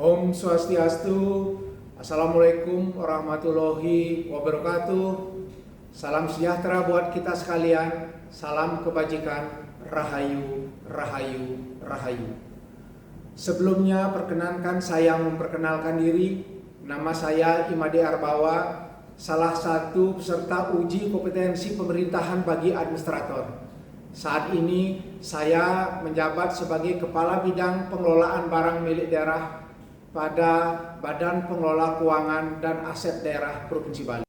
Om Swastiastu, Assalamualaikum warahmatullahi wabarakatuh. Salam sejahtera buat kita sekalian, salam kebajikan, rahayu, rahayu, rahayu. Sebelumnya perkenankan saya memperkenalkan diri. Nama saya Imade Arbawa, salah satu peserta uji kompetensi pemerintahan bagi administrator. Saat ini saya menjabat sebagai Kepala Bidang Pengelolaan Barang Milik Daerah pada Badan Pengelola Keuangan dan Aset Daerah Provinsi Bali.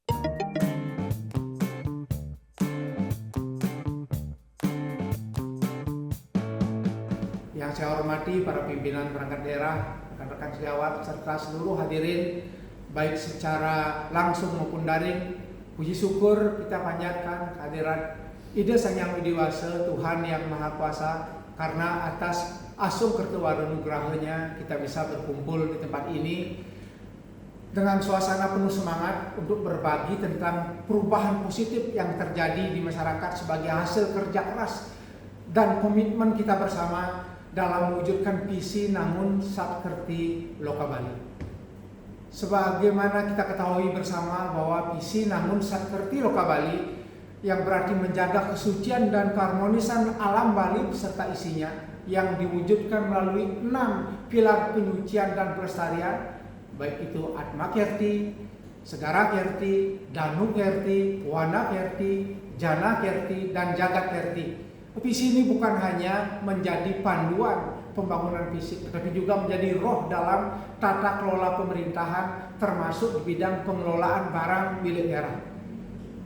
Yang saya hormati para pimpinan perangkat daerah, rekan-rekan sejawat, serta seluruh hadirin baik secara langsung maupun daring. Puji syukur kita panjatkan kehadiran Ida Sang Yang Widiwasa, Tuhan Yang Maha Kuasa, karena atas asung kertewara nugrahnya kita bisa berkumpul di tempat ini dengan suasana penuh semangat untuk berbagi tentang perubahan positif yang terjadi di masyarakat sebagai hasil kerja keras dan komitmen kita bersama dalam mewujudkan visi Nangun Satkerti Loka Bali. Sebagaimana kita ketahui bersama bahwa visi Nangun Satkerti Loka Bali yang berarti menjaga kesucian dan keharmonisan alam Bali beserta isinya yang diwujudkan melalui 6 pilar penyucian dan pelestarian, baik itu Atma Kerti, Segara Kerti, Danu Kerti, Wana Kerti, Jana Kerti, dan Jagat Kerti. Visi ini bukan hanya menjadi panduan pembangunan fisik, tetapi juga menjadi roh dalam tata kelola pemerintahan, termasuk di bidang pengelolaan barang milik daerah.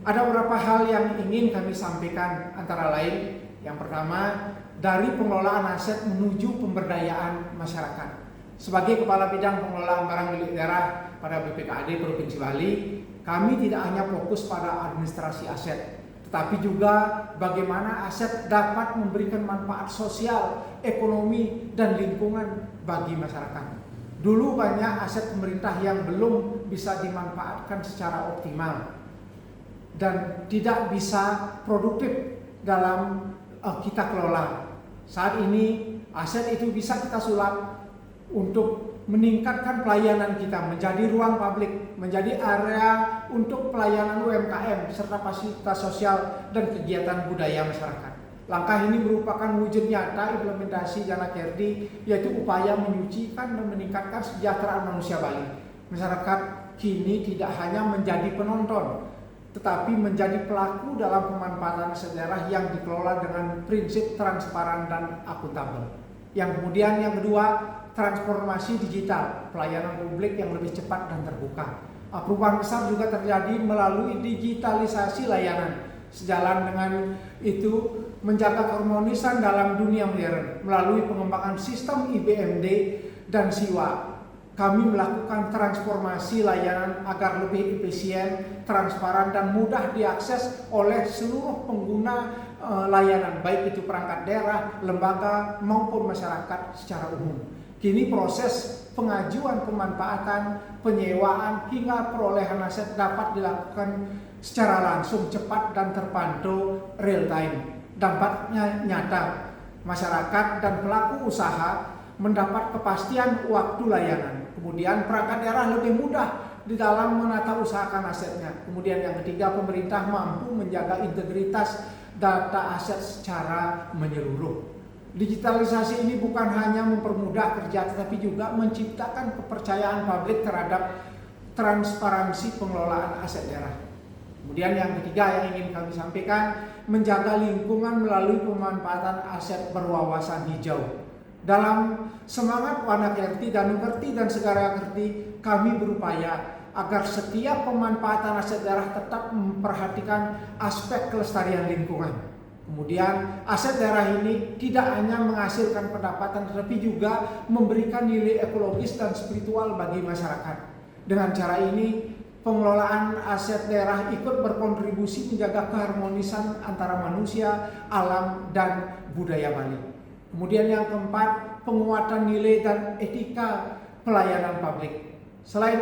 Ada beberapa hal yang ingin kami sampaikan, antara lain yang pertama, dari pengelolaan aset menuju pemberdayaan masyarakat. Sebagai Kepala Bidang Pengelolaan Barang Milik Daerah pada BPKAD Provinsi Bali, kami tidak hanya fokus pada administrasi aset, tetapi juga bagaimana aset dapat memberikan manfaat sosial, ekonomi, dan lingkungan bagi masyarakat. Dulu banyak aset pemerintah yang belum bisa dimanfaatkan secara optimal dan tidak bisa produktif dalam kita kelola. Saat ini aset itu bisa kita sulap untuk meningkatkan pelayanan kita menjadi ruang publik, menjadi area untuk pelayanan UMKM serta fasilitas sosial dan kegiatan budaya masyarakat. Langkah ini merupakan wujud nyata implementasi Jana Kerti, yaitu upaya menyucikan dan meningkatkan kesejahteraan manusia Bali. Masyarakat kini tidak hanya menjadi penonton, tetapi menjadi pelaku dalam pemanfaatan aset daerah yang dikelola dengan prinsip transparan dan akuntabel. Yang kemudian yang kedua, transformasi digital, pelayanan publik yang lebih cepat dan terbuka. Perubahan besar juga terjadi melalui digitalisasi layanan. Sejalan dengan itu, menjaga keharmonisan dalam dunia modern melalui pengembangan sistem IBMD dan SIWA. Kami melakukan transformasi layanan agar lebih efisien, transparan, dan mudah diakses oleh seluruh pengguna layanan, baik itu perangkat daerah, lembaga, maupun masyarakat secara umum. Kini proses pengajuan pemanfaatan, penyewaan, hingga perolehan aset dapat dilakukan secara langsung, cepat, dan terpantau real time. Dampaknya nyata, masyarakat dan pelaku usaha mendapat kepastian waktu layanan. Kemudian perangkat daerah lebih mudah di dalam menata usahakan asetnya. Kemudian yang ketiga, pemerintah mampu menjaga integritas data aset secara menyeluruh. Digitalisasi ini bukan hanya mempermudah kerja, tetapi juga menciptakan kepercayaan publik terhadap transparansi pengelolaan aset daerah. Kemudian yang ketiga yang ingin kami sampaikan, menjaga lingkungan melalui pemanfaatan aset berwawasan hijau. Dalam semangat Wana Kerti, Danu Kerti, dan Segara Kerti, kami berupaya agar setiap pemanfaatan aset daerah tetap memperhatikan aspek kelestarian lingkungan. Kemudian aset daerah ini tidak hanya menghasilkan pendapatan, tetapi juga memberikan nilai ekologis dan spiritual bagi masyarakat. Dengan cara ini, pengelolaan aset daerah ikut berkontribusi menjaga keharmonisan antara manusia, alam, dan budaya Bali. Kemudian yang keempat, penguatan nilai dan etika pelayanan publik. Selain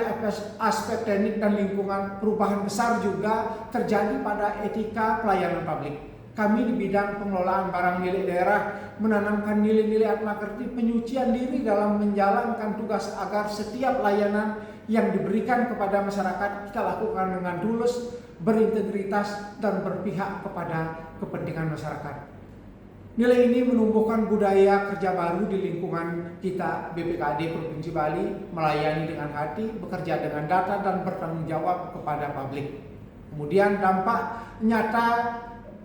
aspek teknik dan lingkungan, perubahan besar juga terjadi pada etika pelayanan publik. Kami di bidang pengelolaan barang milik daerah menanamkan nilai-nilai Atma Kerti penyucian diri dalam menjalankan tugas agar setiap layanan yang diberikan kepada masyarakat kita lakukan dengan tulus, berintegritas, dan berpihak kepada kepentingan masyarakat. Nilai ini menumbuhkan budaya kerja baru di lingkungan kita BPKD Provinsi Bali, melayani dengan hati, bekerja dengan data, dan bertanggung jawab kepada publik. Kemudian dampak nyata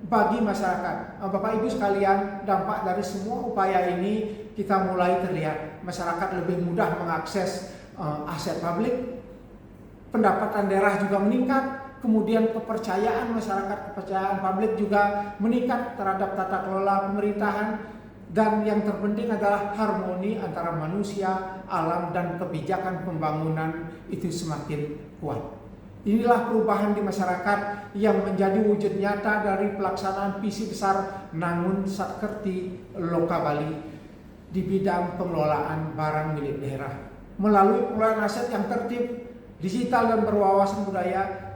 bagi masyarakat. Bapak Ibu sekalian, dampak dari semua upaya ini kita mulai terlihat. Masyarakat lebih mudah mengakses aset publik, pendapatan daerah juga meningkat, kemudian kepercayaan masyarakat, kepercayaan publik juga meningkat terhadap tata kelola pemerintahan, dan yang terpenting adalah harmoni antara manusia, alam, dan kebijakan pembangunan itu semakin kuat. Inilah perubahan di masyarakat yang menjadi wujud nyata dari pelaksanaan visi besar Nangun Satkerti Loka Bali di bidang pengelolaan barang milik daerah. Melalui pengelolaan aset yang tertib, digital, dan berwawasan budaya,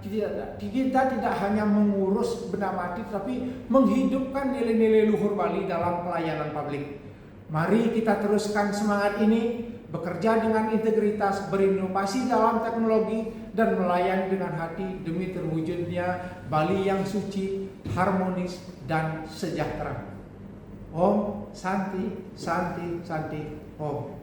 kita tidak hanya mengurus benda mati, tapi menghidupkan nilai-nilai luhur Bali dalam pelayanan publik. Mari kita teruskan semangat ini, bekerja dengan integritas, berinovasi dalam teknologi, dan melayani dengan hati demi terwujudnya Bali yang suci, harmonis, dan sejahtera. Om Santi, Santi, Santi, Om.